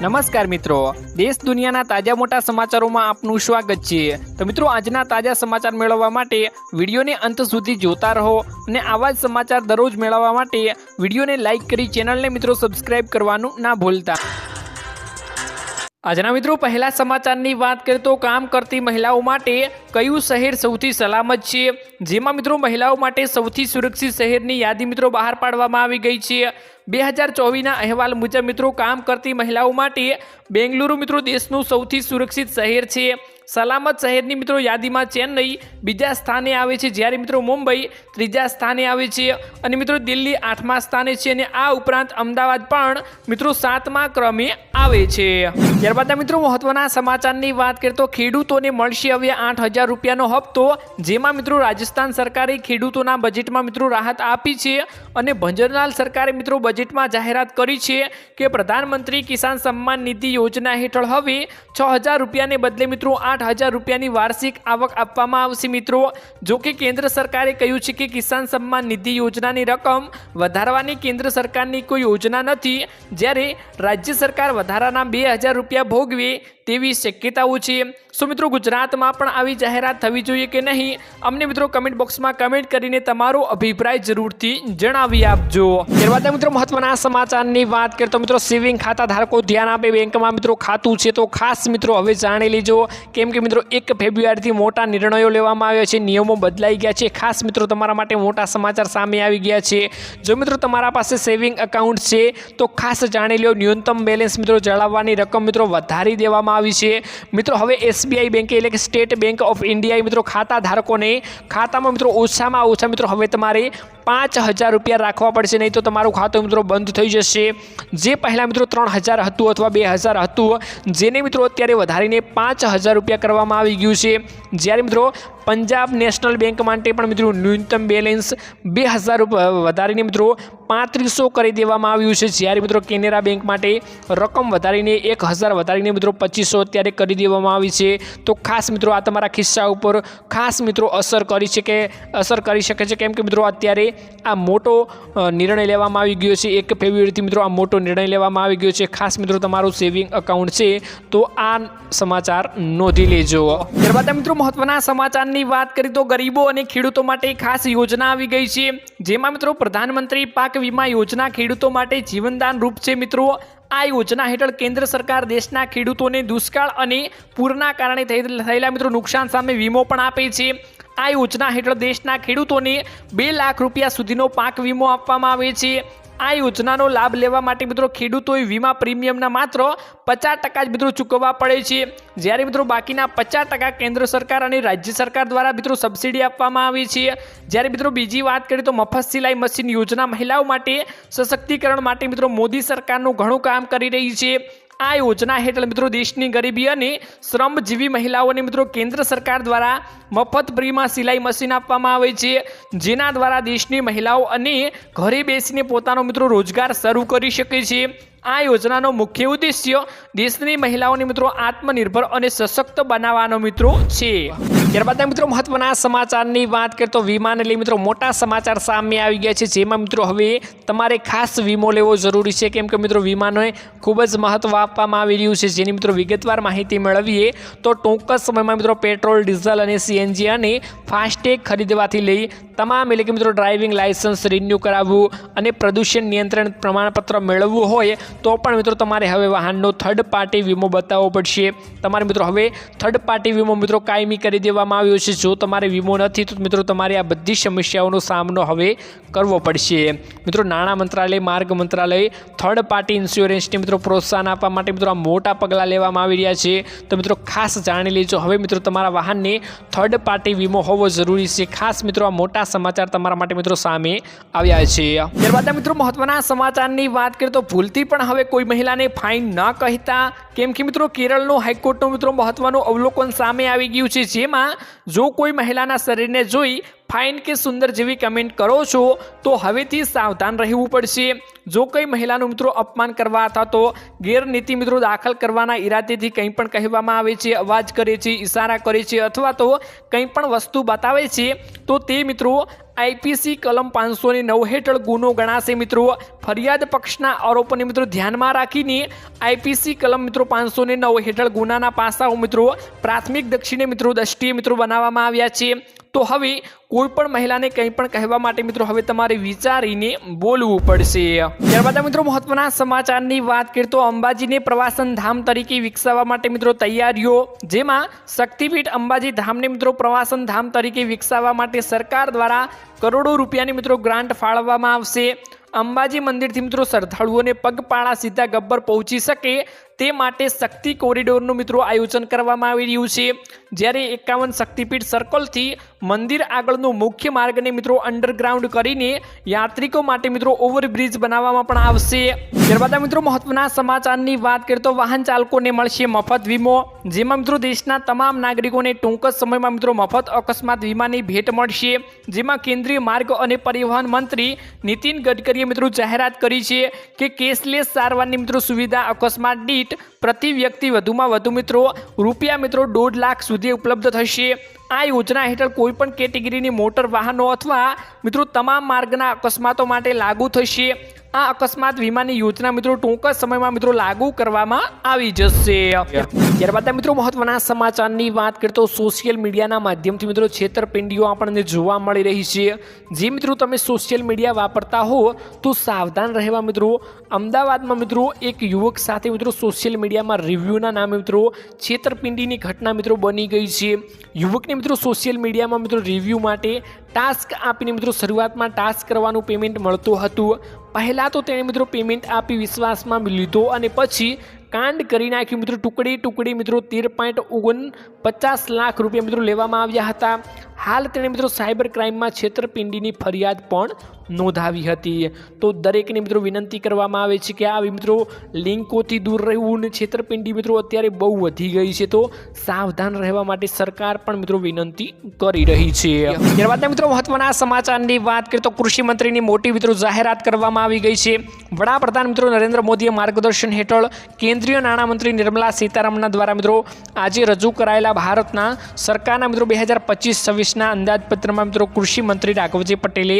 નમસ્કાર મિત્રો, દેશ દુનિયાના તાજા મોટા સમાચારોમાં આપનું સ્વાગત છે। તો મિત્રો, આજના તાજા સમાચાર મેળવવા માટે વિડીયોને અંત સુધી જોતા રહો અને આવા જ સમાચાર દરરોજ મેળવવા માટે વિડીયોને લાઇક કરી ચેનલને મિત્રો સબસ્ક્રાઇબ કરવાનું ના ભૂલતા। આજના મિત્રો પહેલા સમાચારની વાત કરીએ તો કામ કરતી મહિલાઓ માટે કયું શહેર સૌથી સલામત છે, જેમાં મિત્રો મહિલાઓ માટે સૌથી સુરક્ષિત શહેરની યાદી મિત્રો બહાર પાડવામાં આવી ગઈ છે। 2024ના અહેવાલ મુજબ મિત્રો કામ કરતી મહિલાઓ માટે બેંગલુરુ મિત્રો દેશનું સૌથી સુરક્ષિત શહેર છે। સલામત શહેરની મિત્રો યાદીમાં ચેન્નઈ બીજા સ્થાને આવે છે, જ્યારે મિત્રો મુંબઈ ત્રીજા સ્થાને આવે છે અને મિત્રો દિલ્હી 8મા સ્થાને છે અને આ ઉપરાંત અમદાવાદ પણ મિત્રો 7મા ક્રમે આવે છે। ત્યારબાદ મિત્રો મહત્વના સમાચારની વાત કરીએ તો ખેડૂતોને મળશે હવે 8,000 રૂપિયાનો હપ્તો, જેમાં મિત્રો રાજસ્થાન સરકારે ખેડૂતોના બજેટમાં મિત્રો રાહત આપી છે અને ભંજરલાલ સરકારે મિત્રો બજેટમાં જાહેરાત કરી છે કે પ્રધાનમંત્રી કિસાન સન્માન નિધિ યોજના હેઠળ હવે 6,000 રૂપિયાને બદલે મિત્રો 8,000 રૂપિયાની વાર્ષિક આવક આપવામાં આવશે। મિત્રો જો કે કેન્દ્ર સરકારે કહ્યું છે કે કિસાન સન્માન નિધિ યોજનાની રકમ વધારવાની કેન્દ્ર સરકારની કોઈ યોજના નથી, જ્યારે રાજ્ય સરકાર વધારાના 2,000 રૂપિયા ભોગવે તેવી શક્યતાઓ છે। સો મિત્રો ગુજરાતમાં પણ આવી જાહેરાત થવી જોઈએ કે નહીં, અમને મિત્રો કમેન્ટ બોક્સમાં કમેન્ટ કરીને તમારો અભિપ્રાય જરૂરથી જણાવી આપજો। ત્યારબાદ મિત્રો મહત્વના સમાચારની વાત કરીએ તો મિત્રો સેવિંગ ખાતા ધારકો ધ્યાન આપે, બેંકમાં મિત્રો ખાતું છે તો ખાસ મિત્રો હવે જાણી લેજો, કેમ કે મિત્રો 1 ફેબ્રુઆરીથી મોટા નિર્ણયો લેવામાં આવ્યા છે, નિયમો બદલાઈ ગયા છે। ખાસ મિત્રો તમારા માટે મોટા સમાચાર સામે આવી ગયા છે। જો મિત્રો તમારા પાસે સેવિંગ એકાઉન્ટ છે તો ખાસ જાણી લો, ન્યૂનતમ બેલેન્સ મિત્રો ચલાવવાની રકમ મિત્રો વધારી દેવામાં આવી છે। મિત્રો હવે SBI બેંકે એટલે કે સ્ટેટ બેંક ઓફ ઇન્ડિયાએ મિત્રો ખાતા ધારકોને ખાતામાં મિત્રો ઓછામાં ઓછા મિત્રો હવે તમારે 5,000 રૂપિયા રાખવા પડશે, નહીં તો તમારું ખાતું મિત્રો બંધ થઈ જશે। જે પહેલાં મિત્રો 3,000 હતું અથવા 2,000 હતું, જેને મિત્રો અત્યારે વધારીને 5,000 રૂપિયા કરવામાં આવી ગયું છે, જ્યારે મિત્રો પંજાબ નેશનલ બેંક માટે પણ મિત્રો ન્યૂનતમ બેલેન્સ 2,000 રૂપિયા વધારીને મિત્રો 3,500 કરી દેવામાં આવ્યું છે, જ્યારે મિત્રો કેનેરા બેંક માટે રકમ વધારીને 1,000 વધારીને મિત્રો 2,500 અત્યારે કરી દેવામાં આવી છે। તો ખાસ મિત્રો આ તમારા ખિસ્સા ઉપર ખાસ મિત્રો અસર કરી શકે છે, કેમ કે મિત્રો અત્યારે આ મોટો નિર્ણય લેવામાં આવી ગયો છે। 1 ફેબ્રુઆરીથી મિત્રો આ મોટો નિર્ણય લેવામાં આવી ગયો છે। ખાસ મિત્રો તમારું સેવિંગ એકાઉન્ટ છે તો આ સમાચાર નોંધી લેજો। ત્યારબાદ મિત્રો મહત્વના સમાચારની વાત કરીએ તો ગરીબો અને ખેડૂતો માટે ખાસ યોજના આવી ગઈ છે, જેમાં મિત્રો પ્રધાનમંત્રી પાક વીમા યોજના ખેડૂતો માટે જીવનદાન રૂપ છે। મિત્રો આ યોજના હેઠળ કેન્દ્ર સરકાર દેશના ખેડૂતોને દુષ્કાળ અને પૂરના કારણે થયેલા મિત્રો નુકસાન સામે વીમો પણ આપે છે। આ યોજના હેઠળ દેશના ખેડૂતોને 2 લાખ રૂપિયા સુધીનો પાક વીમો આપવામાં આવે છે। આ યોજનાનો લાભ લેવા માટે મિત્રો ખેડૂતોએ વીમા પ્રીમિયમના માત્ર 50% જ મિત્રો ચૂકવવા પડે છે, જ્યારે મિત્રો બાકીના 50% કેન્દ્ર સરકાર અને રાજ્ય સરકાર દ્વારા મિત્રો સબસિડી આપવામાં આવે છે। જ્યારે મિત્રો બીજી વાત કરીએ તો મફત સિલાઈ મશીન યોજના મહિલાઓ માટે સશક્તિકરણ માટે મિત્રો મોદી સરકારનું ઘણું કામ કરી રહી છે। આ યોજના હેઠળ મિત્રો દેશની ગરીબી અને શ્રમજીવી મહિલાઓને મિત્રો કેન્દ્ર સરકાર દ્વારા મફત ફ્રીમાં સિલાઈ મશીન આપવામાં આવે છે, જેના દ્વારા દેશની મહિલાઓ અને ઘરે બેસીને પોતાનો મિત્રો રોજગાર શરૂ કરી શકે છે। આ યોજનાનો મુખ્ય ઉદ્દેશ્ય દેશની મહિલાઓને મિત્રો આત્મનિર્ભર અને સશક્ત બનાવવાનો મિત્રો છે। ત્યારબાદ મિત્રો મહત્વના સમાચારની વાત કરીએ તો વીમાને લઈ મિત્રો મોટા સમાચાર સામે આવી ગયા છે, જેમાં મિત્રો હવે તમારે ખાસ વીમો લેવો જરૂરી છે, કેમ કે મિત્રો વીમાને ખૂબ જ મહત્વ આપવામાં આવી રહ્યું છે। જેની મિત્રો વિગતવાર માહિતી મેળવીએ તો ટૂંક જ સમયમાં મિત્રો પેટ્રોલ, ડીઝલ અને CNG અને ફાસ્ટેગ ખરીદવાથી લઈ તમામ એટલે કે મિત્રો ડ્રાઇવિંગ લાયસન્સ રિન્યૂ કરાવવું અને પ્રદૂષણ નિયંત્રણ પ્રમાણપત્ર મેળવવું હોય તો પણ મિત્રો તમારે હવે વાહનનો થર્ડ પાર્ટી વીમો બતાવવો પડશે। તમારે મિત્રો હવે થર્ડ પાર્ટી વીમો મિત્રો કાયમી કરી દેવામાં આવ્યો છે। જો તમારે વીમો નથી તો મિત્રો તમારે આ બધી સમસ્યાઓનો સામનો હવે કરવો પડશે। મિત્રો નાણાં મંત્રાલય, માર્ગ મંત્રાલય થર્ડ પાર્ટી ઇન્સ્યોરન્સને મિત્રો પ્રોત્સાહન આપવા માટે મિત્રો આ મોટા પગલાં લેવામાં આવી રહ્યા છે। તો મિત્રો ખાસ જાણી લેજો, હવે મિત્રો તમારા વાહનને થર્ડ પાર્ટી વીમો હોવો જરૂરી છે। ખાસ મિત્રો આ મોટા સમાચાર તમારા માટે મિત્રો સામે આવ્યા છે। ત્યારબાદ મિત્રો મહત્વના સમાચારની વાત કરીએ તો ભૂલથી પણ હવે કોઈ મહિલાને ફાઇન ન કહેતા, કેમ કે મિત્રો કેરળનું હાઈકોર્ટનું મિત્રો મહત્વનું અવલોકન સામે આવી ગયું છે, જેમાં જો કોઈ મહિલાના શરીરને જોઈ ફાઇન કે સુંદર જેવી કમેન્ટ કરો છો તો હવેથી સાવધાન રહેવું પડશે। જો કોઈ મહિલાનું મિત્રો અપમાન કરવા અથવા તો ગેરનીતિ મિત્રો દાખલ કરવાના ઈરાદેથી કંઈ પણ કહેવામાં આવે છે, અવાજ કરે છે, ઈશારા કરે છે અથવા તો કંઈ પણ વસ્તુ બતાવે છે તો તે મિત્રો આઈપીસી કલમ 509 હેઠળ ગુનો ગણાશે મિત્રો। ફરિયાદ પક્ષના આરોપોને મિત્રો ધ્યાનમાં રાખીને આઈપીસી કલમ મિત્રો 509 હેઠળ ગુનાના પાસાઓ મિત્રો પ્રાથમિક દ્રષ્ટિએ મિત્રો બનાવવામાં આવ્યા છે। તો હવે કોઈ પણ મહિલાને કંઈ પણ કહેવા માટે મિત્રો હવે તમારે વિચારીને બોલવું પડશે। ત્યારબાદ મિત્રો મહત્વના સમાચારની વાત કરીએ તો અંબાજીને પ્રવાસન ધામ તરીકે વિકસાવવા માટે મિત્રો તૈયારીઓ, જેમાં શક્તિપીઠ અંબાજી ધામને મિત્રો પ્રવાસન ધામ તરીકે વિકસાવવા માટે સરકાર દ્વારા કરોડો રૂપિયાની મિત્રો ગ્રાન્ટ ફાળવવામાં આવશે। અંબાજી મંદિરથી મિત્રો શ્રદ્ધાળુઓને પગપાળા સીધા ગબ્બર પહોંચી શકે તે માટે શક્તિ કોરિડોરનું મિત્રો આયોજન કરવામાં આવી રહ્યું છે। જ્યારે 51 શક્તિપીઠ સર્કલથી મંદિર આગળનો મુખ્ય માર્ગને મિત્રો અંડરગ્રાઉન્ડ કરીને યાત્રિકો માટે મિત્રો ઓવરબ્રિજ બનાવવામાં પણ આવશે। ત્યારબાદ મિત્રો મહત્વના સમાચારની વાત કરીએ તો વાહન ચાલકોને મળશે મફત વીમો, જેમાં મિત્રો દેશના તમામ નાગરિકોને ટૂંક જ સમયમાં મિત્રો મફત અકસ્માત વીમાની ભેટ મળશે। જેમાં કેન્દ્રીય માર્ગ અને પરિવહન મંત્રી નીતિન ગડકરીએ મિત્રો જાહેરાત કરી છે કે કેશલેસ સારવારની મિત્રો સુવિધા અકસ્માત દીઠ પ્રતિ વ્યક્તિ વધુમાં વધુ મિત્રો રૂપિયા મિત્રો 1.5 લાખ સુધી ઉપલબ્ધ થશે। આ યોજના હેઠળ કોઈ પણ કેટેગરીની મોટર વાહનો અથવા મિત્રો તમામ માર્ગના અકસ્માતો માટે લાગુ થશે। આ અકસ્માત વીમાની યોજના મિત્રો ટૂંક જ સમયમાં મિત્રો લાગુ કરવામાં આવી જશે। ત્યારબાદ મિત્રો મહત્વના સમાચારની વાત કરીએ તો સોશિયલ મીડિયાના માધ્યમથી મિત્રો છેતરપિંડીઓ આપણને જોવા મળી રહી છે। જે મિત્રો તમે સોશિયલ મીડિયા વાપરતા હો તો સાવધાન રહેવા મિત્રો। અમદાવાદમાં મિત્રો એક યુવક સાથે મિત્રો સોશિયલ મીડિયામાં રિવ્યૂના નામે મિત્રો છેતરપિંડીની ઘટના મિત્રો બની ગઈ છે। યુવકને મિત્રો સોશિયલ મીડિયામાં મિત્રો રિવ્યૂ માટે ટાસ્ક આપીને મિત્રો શરૂઆતમાં ટાસ્ક કરવાનું પેમેન્ટ મળતું હતું। પહેલાં તો તેણે મિત્રો પેમેન્ટ આપી વિશ્વાસમાં લીધો અને પછી કાંડ કરી નાખ્યું મિત્રો। ટુકડી મિત્રો 13.49 લાખ રૂપિયા મિત્રો લેવામાં આવ્યા હતા। હાલ તેણે મિત્રો સાયબર ક્રાઇમમાં છેતરપિંડીની ફરિયાદ પણ નોંધાવી હતી। તો દરેકને મિત્રો વિનંતી કરવામાં આવે છે કે આવી મિત્રો લિંકોથી દૂર રહેવું ને છેતરપિંડી મિત્રો અત્યારે બહુ વધી ગઈ છે, તો સાવધાન રહેવા માટે સરકાર પણ મિત્રો વિનંતી કરી રહી છે। ત્યારબાદ મિત્રો મહત્વના સમાચારની વાત કરીએ તો કૃષિ મંત્રીની મોટી મિત્રો જાહેરાત કરવામાં આવી ગઈ છે। વડાપ્રધાન મિત્રો નરેન્દ્ર મોદીએ માર્ગદર્શન હેઠળ કેન્દ્રીય નાણામંત્રી નિર્મલા સીતારામન દ્વારા મિત્રો આજે રજૂ કરાયેલા ભારતના સરકારના મિત્રો 2025-26ના અંદાજપત્રમાં મિત્રો કૃષિ મંત્રી રાઘવજી પટેલે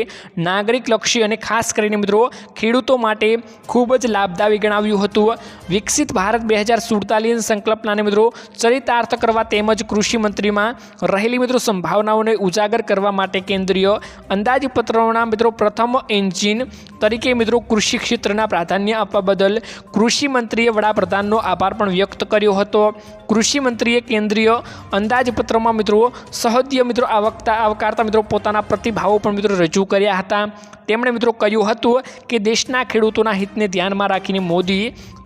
નાગરિકલક્ષી અને ખાસ કરીને મિત્રો ખેડૂતો માટે ખૂબ જ લાભદાયી ગણાવ્યું હતું। વિકસિત ભારત 2047 સંકલ્પનાને મિત્રો ચરિતાર્થ કરવા તેમજ કૃષિ મંત્રીમાં રહેલી મિત્રો સંભાવનાઓને ઉજાગર કરવા માટે કેન્દ્રીય અંદાજપત્રોના મિત્રો પ્રથમ એન્જિન તરીકે મિત્રો કૃષિ ક્ષેત્રના પ્રાધાન્ય આપવા બદલ કૃષિ મંત્રીએ વડાપ્રધાનનો આભાર પણ વ્યક્ત કર્યો હતો। કૃષિ મંત્રીએ કેન્દ્રીય અંદાજપત્રમાં મિત્રો સહદ્ય મિત્રો આવકારતા મિત્રો પોતાના પ્રતિભાવો પણ મિત્રો રજૂ કર્યા હતા। તેમણે મિત્રો કહ્યું હતું કે દેશના ખેડૂતોના હિતને ધ્યાનમાં રાખીને મોદી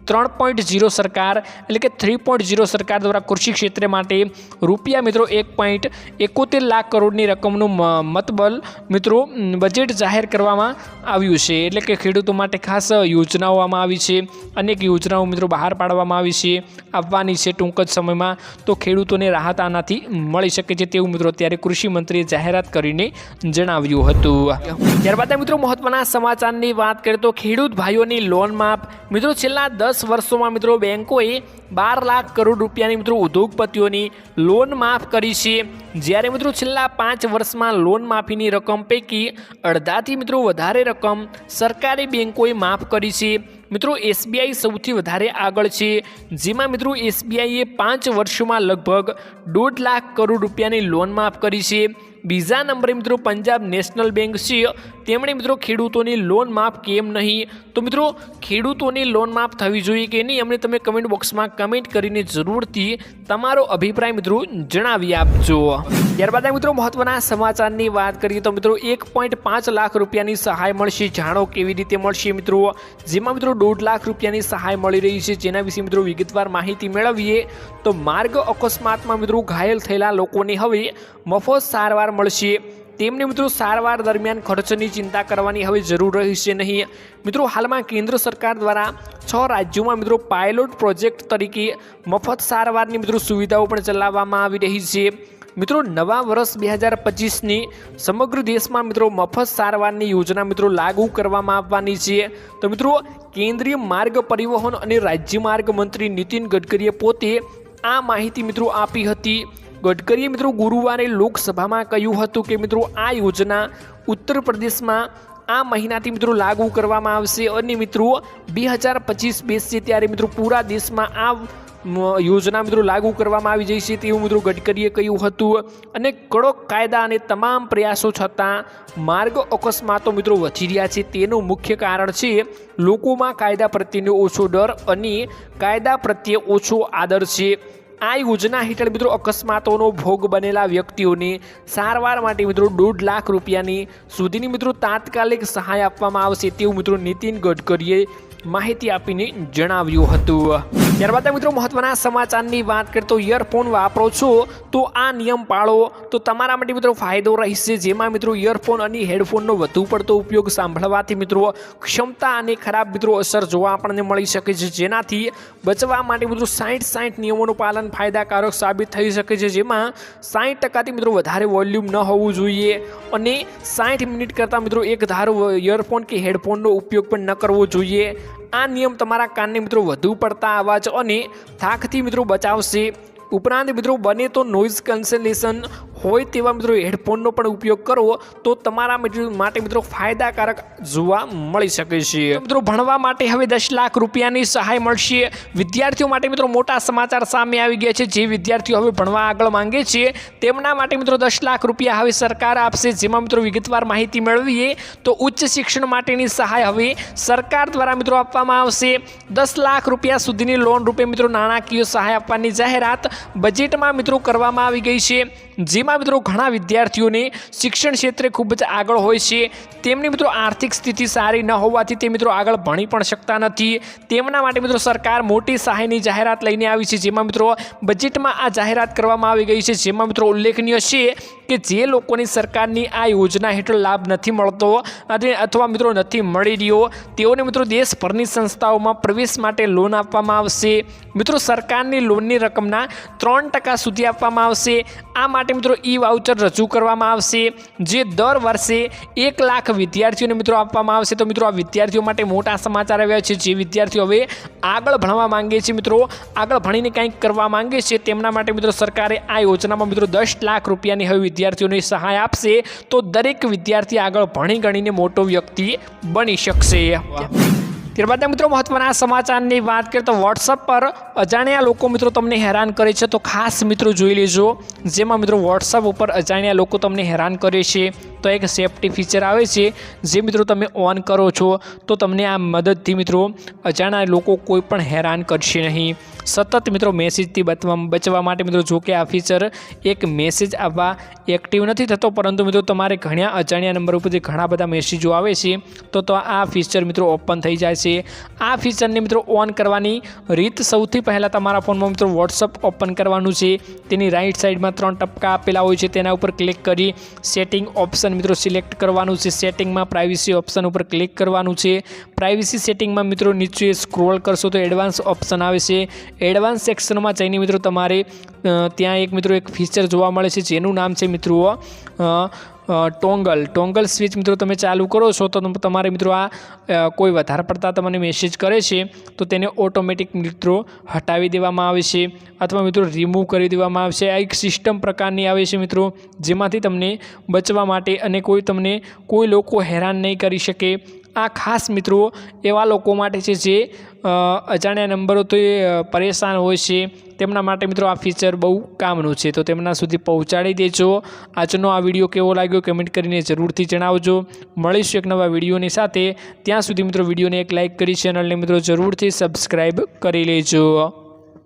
3.0 સરકાર એટલે કે 3.0 સરકાર દ્વારા કૃષિ ક્ષેત્ર માટે રૂપિયા મિત્રો 1.71 લાખ કરોડની રકમનું મતબલ મિત્રો બજેટ જાહેર કરવામાં આવ્યું છે। એટલે કે ખેડૂતો માટે ખાસ યોજનાઓ આમાં આવી છે, અનેક યોજનાઓ મિત્રો બહાર પાડવામાં આવી છે, આવવાની છે ટૂંક જ સમયમાં, તો ખેડૂતોને રાહત આનાથી મળી શકે છે તેવું મિત્રો ત્યારે કૃષિ મંત્રીએ જાહેરાત કરીને જણાવ્યું હતું। ત્યારબાદ મિત્રો મહત્વના સમાચારની વાત કરીએ તો ખેડૂત ભાઈઓની લોન માફ મિત્રો છેલ્લા 10 વર્ષોમાં મિત્રો બેંકોએ 12 લાખ કરોડ રૂપિયાની મિત્રો ઉદ્યોગપતિઓની લોન માફ કરી છે। જ્યારે મિત્રો છેલ્લા 5 વર્ષમાં લોન માફીની રકમ પૈકી અડધાથી મિત્રો વધારે રકમ સરકારી બેંકોએ માફ કરી છે। મિત્રો એસબીઆઈ સૌથી વધારે આગળ છે, જેમાં મિત્રો એસબીઆઈએ 5 વર્ષોમાં લગભગ 1.5 લાખ કરોડ રૂપિયાની લોન માફ કરી છે। બીજા નંબરે મિત્રો પંજાબ નેશનલ બેંક છે, તેમણે મિત્રો ખેડૂતોની લોન માફ કેમ નહીં, તો મિત્રો ખેડૂતોની લોન માફ થવી જોઈએ કે નહીં અમને તમે કમેન્ટ બોક્સમાં કમેન્ટ કરીને જરૂરથી તમારો અભિપ્રાય મિત્રો જણાવી આપજો। ત્યારબાદ મિત્રો મહત્વના સમાચારની વાત કરીએ તો મિત્રો 1.5 લાખ રૂપિયાની સહાય મળશે, જાણો કેવી રીતે મળશે મિત્રો। જેમાં મિત્રો 1.5 લાખ રૂપિયાની સહાય મળી રહી છે, જેના વિશે મિત્રો વિગતવાર માહિતી મેળવીએ તો માર્ગ અકસ્માતમાં મિત્રો ઘાયલ થયેલા લોકોને હવે મફત સારવાર મળશે। તેમને મિત્રો સારવાર દરમિયાન ખર્ચની ચિંતા કરવાની હવે જરૂર રહેશે નહીં। મિત્રો હાલમાં કેન્દ્ર સરકાર દ્વારા 6 રાજ્યોમાં મિત્રો પાયલોટ પ્રોજેક્ટ તરીકે મફત સારવારની મિત્રો સુવિધાઓ પણ ચલાવવામાં આવી રહી છે। મિત્રો નવા વર્ષ 2025ની સમગ્ર દેશમાં મિત્રો મફત સારવારની યોજના મિત્રો લાગુ કરવામાં આવવાની છે। તો મિત્રો કેન્દ્રીય માર્ગ પરિવહન અને રાજ્ય માર્ગ મંત્રી નીતિન ગડકરીએ પોતે આ માહિતી મિત્રો આપી હતી। ગડકરીએ મિત્રો ગુરુવારે લોકસભામાં કહ્યું હતું કે મિત્રો આ યોજના ઉત્તર પ્રદેશમાં આ મહિનાથી મિત્રો લાગુ કરવામાં આવશે અને મિત્રો 2025 બેસશે ત્યારે મિત્રો પૂરા દેશમાં આ યોજના મિત્રો લાગુ કરવામાં આવી જશે તેવું મિત્રો ગડકરીએ કહ્યું હતું। અને કડક કાયદા અને તમામ પ્રયાસો છતાં માર્ગ અકસ્માતો મિત્રો વધી રહ્યા છે તેનું મુખ્ય કારણ છે લોકોમાં કાયદા પ્રત્યેનો ઓછો ડર અને કાયદા પ્રત્યે ઓછો આદર છે। આ યોજના હેઠળ મિત્રો અકસ્માતોનો ભોગ બનેલા વ્યક્તિઓને સારવાર માટે મિત્રો 1.5 લાખ રૂપિયાની સુધીની મિત્રો તાત્કાલિક સહાય આપવામાં આવશે તેવું મિત્રો નીતિન ગડકરીએ માહિતી આપીને જણાવ્યું હતું। ત્યારબાદ મિત્રો મહત્વના સમાચારની વાત કરીએ તો ઇયરફોન વાપરો છો તો આ નિયમ પાળો તો તમારા માટે મિત્રો ફાયદો રહેશે। જેમાં મિત્રો ઇયરફોન અને હેડફોનનો વધુ પડતો ઉપયોગ સાંભળવાથી મિત્રો ક્ષમતા અને ખરાબ મિત્રો અસર જોવા આપણને મળી શકે છે, જેનાથી બચવા માટે મિત્રો 60 નિયમોનું પાલન ફાયદાકારક સાબિત થઈ શકે છે। જેમાં 60% મિત્રો વધારે વોલ્યુમ ન હોવું જોઈએ અને 60 મિનિટ કરતાં મિત્રો એક ધારો ઇયરફોન કે હેડફોનનો ઉપયોગ પણ ન કરવો જોઈએ। આ નિયમ તમારા કાનને મિત્રો વધુ પડતા અવાજ અને થાકથી મિત્રો બચાવશે। ઉપરાંત મિત્રો બને તો નોઇઝ કેન્સલેશન હોય તેવા મિત્રો હેડફોનનો પણ ઉપયોગ કરો તો તમારા માટે મિત્રો ફાયદાકારક જોવા મળી શકે છે। મિત્રો ભણવા માટે હવે 10 લાખ રૂપિયાની સહાય મળશે। વિદ્યાર્થીઓ માટે મિત્રો મોટા સમાચાર સામે આવી ગયા છે। જે વિદ્યાર્થીઓ હવે ભણવા આગળ માંગે છે તેમના માટે મિત્રો 10 લાખ રૂપિયા હવે સરકાર આપશે। જેમાં મિત્રો વિગતવાર માહિતી મેળવીએ તો ઉચ્ચ શિક્ષણ માટેની સહાય હવે સરકાર દ્વારા મિત્રો આપવામાં આવશે। 10 લાખ રૂપિયા સુધીની લોન રૂપે મિત્રો નાણાકીય સહાય આપવાની જાહેરાત બજેટમાં મિત્રો કરવામાં આવી ગઈ છે। જેમાં મિત્રો ઘણા વિદ્યાર્થીઓને શિક્ષણ ક્ષેત્રે ખૂબ જ આગળ હોય છે, તેમની મિત્રો આર્થિક સ્થિતિ સારી ન હોવાથી તે મિત્રો આગળ ભણી પણ શકતા નથી। તેમના માટે મિત્રો સરકાર મોટી સહાયની જાહેરાત લઈને આવી છે। જેમાં મિત્રો બજેટમાં આ જાહેરાત કરવામાં આવી ગઈ છે। જેમાં મિત્રો ઉલ્લેખનીય છે કે જે લોકોની સરકારની આ યોજના હેઠળ લાભ નથી મળતો અથવા મિત્રો નથી મળી રહ્યો તેઓને મિત્રો દેશભરની સંસ્થાઓમાં પ્રવેશ માટે લોન આપવામાં આવશે। મિત્રો સરકારની લોનની રકમના 3% સુધી આપવામાં આવશે। આ માટે મિત્રો ઈ વાઉચર રજૂ કરવામાં આવશે જે દર વર્ષે 1 લાખ વિદ્યાર્થીઓને મિત્રો આપવામાં આવશે। તો મિત્રો આ વિદ્યાર્થીઓ માટે મોટા સમાચાર આવ્યા છે। જે વિદ્યાર્થીઓ હવે આગળ ભણવા માંગે છે, મિત્રો આગળ ભણીને કંઈક કરવા માંગે છે, તેમના માટે મિત્રો સરકારે આ યોજનામાં મિત્રો 10 લાખ રૂપિયાની હવે વિદ્યાર્થીઓને સહાય આપશે તો દરેક વિદ્યાર્થી આગળ ભણી ગણીને મોટો વ્યક્તિ બની શકશે। ત્યારબાદ મિત્રો મહત્વના સમાચારની વાત કરીએ તો વોટ્સઅપ પર અજાણ્યા લોકો મિત્રો તમને હેરાન કરે છે તો ખાસ મિત્રો જોઈ લેજો। જેમાં મિત્રો વોટ્સઅપ ઉપર અજાણ્યા લોકો તમને હેરાન કરે છે તો એક સેફટી ફીચર આવે છે જે મિત્રો તમે ઓન કરો છો તો તમને આ મદદથી મિત્રો અજાણ્યા લોકો કોઈ પણ હેરાન કરશે નહીં। સતત મિત્રો મેસેજથી બચવા માટે મિત્રો જો કે આ ફીચર એક મેસેજ આવવા એક્ટિવ નથી થતો, પરંતુ મિત્રો તમારે ઘણા અજાણ્યા નંબર ઉપરથી ઘણા બધા મેસેજો આવે છે તો આ ફીચર મિત્રો ઓપન થઈ જાય છે। આ ફીચરને મિત્રો ઓન કરવાની રીત સૌથી પહેલાં તમારા ફોનમાં મિત્રો વોટ્સઅપ ઓપન કરવાનું છે। તેની રાઈટ સાઈડમાં 3 ટપકા આપેલા હોય છે, તેના ઉપર ક્લિક કરી સેટિંગ ઓપ્શન મિત્રો સિલેક્ટ કરવાનું છે। સેટિંગમાં પ્રાઇવસી ઓપ્શન ઉપર ક્લિક કરવાનું છે। પ્રાઇવસી સેટિંગમાં મિત્રો નીચે સ્ક્રોલ કરશો તો એડવાન્સ ઓપ્શન આવે છે। એડવાન્સ સેક્શનમાં જઈને મિત્રો તમારે ત્યાં એક ફીચર જોવા મળે છે જેનું નામ છે મિત્રો ટોંગલ સ્વિચ મિત્રો તમે ચાલુ કરો છો તો તમારે મિત્રો આ કોઈ વધારે પડતા તમને મેસેજ કરે છે તો તેને ઓટોમેટિક મિત્રો હટાવી દેવામાં આવે છે અથવા મિત્રો રિમૂવ કરી દેવામાં આવે છે। આ એક સિસ્ટમ પ્રકારની આવે છે મિત્રો જેમાંથી તમને બચવા માટે અને કોઈ લોકો હેરાન નહીં કરી શકે। આ ખાસ મિત્રો એવા લોકો માટે છે જે અજાણ્યા નંબરોથી પરેશાન હોય છે, તેમના માટે મિત્રો આ ફીચર બહુ કામનું છે, તો તેમના સુધી પહોંચાડી દેજો। આજનો આ વિડીયો કેવો લાગ્યો કમેન્ટ કરીને જરૂરથી જણાવજો। મળીશું એક નવા વિડીયોની સાથે, ત્યાં સુધી મિત્રો વિડીયોને એક લાઇક કરી ચેનલને મિત્રો જરૂરથી સબસ્ક્રાઈબ કરી લેજો।